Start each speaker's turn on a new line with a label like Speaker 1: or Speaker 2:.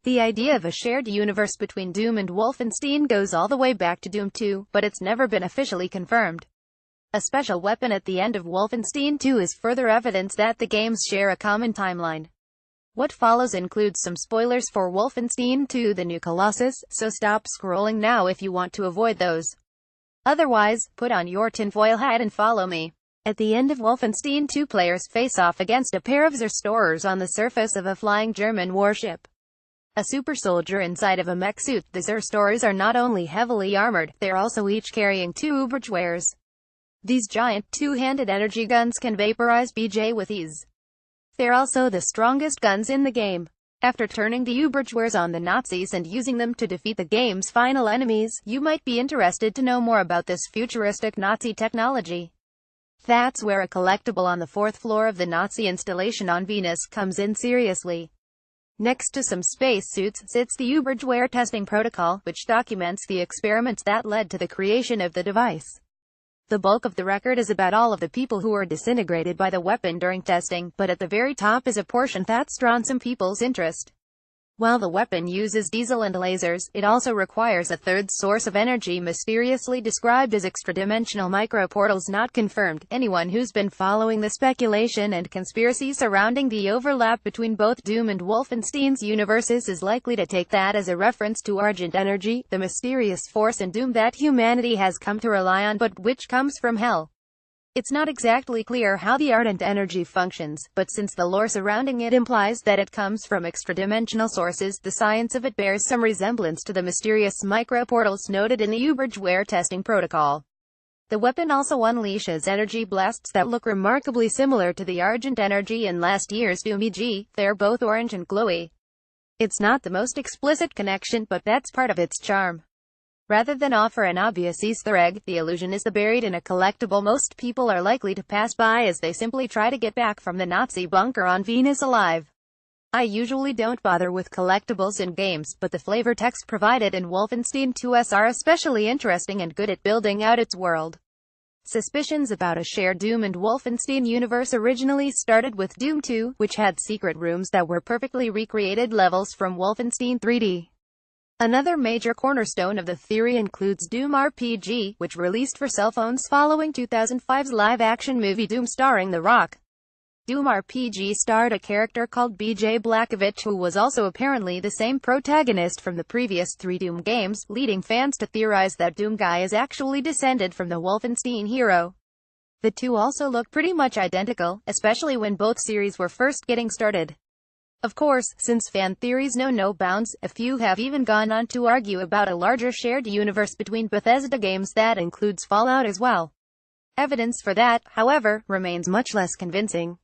Speaker 1: The idea of a shared universe between Doom and Wolfenstein goes all the way back to Doom 2, but it's never been officially confirmed. A special weapon at the end of Wolfenstein 2 is further evidence that the games share a common timeline. What follows includes some spoilers for Wolfenstein 2: The New Colossus, so stop scrolling now if you want to avoid those. Otherwise, put on your tinfoil hat and follow me. At the end of Wolfenstein 2, players face off against a pair of Zerstorers on the surface of a flying German warship. A super soldier inside of a mech suit. The Zerstorers are not only heavily armored, they're also each carrying two Ubergewehren. These giant, two-handed energy guns can vaporize BJ with ease. They're also the strongest guns in the game. After turning the Ubergewehren on the Nazis and using them to defeat the game's final enemies, you might be interested to know more about this futuristic Nazi technology. That's where a collectible on the 4th floor of the Nazi installation on Venus comes in seriously. Next to some spacesuits sits the Ubergewehren testing protocol, which documents the experiments that led to the creation of the device. The bulk of the record is about all of the people who were disintegrated by the weapon during testing, but at the very top is a portion that's drawn some people's interest. While the weapon uses diesel and lasers, it also requires a third source of energy mysteriously described as extra-dimensional microportals not confirmed. Anyone who's been following the speculation and conspiracy surrounding the overlap between both Doom and Wolfenstein's universes is likely to take that as a reference to Argent Energy, the mysterious force in Doom that humanity has come to rely on but which comes from hell. It's not exactly clear how the Ardent Energy functions, but since the lore surrounding it implies that it comes from extra-dimensional sources, the science of it bears some resemblance to the mysterious microportals noted in the Ubergewehren testing protocol. The weapon also unleashes energy blasts that look remarkably similar to the Argent Energy in last year's Doom EG. They're both orange and glowy. It's not the most explicit connection, but that's part of its charm. Rather than offer an obvious Easter egg, the illusion is buried in a collectible most people are likely to pass by as they simply try to get back from the Nazi bunker on Venus alive. I usually don't bother with collectibles in games, but the flavor text provided in Wolfenstein 2's are especially interesting and good at building out its world. Suspicions about a shared Doom and Wolfenstein universe originally started with Doom 2, which had secret rooms that were perfectly recreated levels from Wolfenstein 3D. Another major cornerstone of the theory includes Doom RPG, which released for cell phones following 2005's live-action movie Doom starring The Rock. Doom RPG starred a character called BJ Blazkowicz who was also apparently the same protagonist from the previous 3 Doom games, leading fans to theorize that Doom Guy is actually descended from the Wolfenstein hero. The two also look pretty much identical, especially when both series were first getting started. Of course, since fan theories know no bounds, a few have even gone on to argue about a larger shared universe between Bethesda games that includes Fallout as well. Evidence for that, however, remains much less convincing.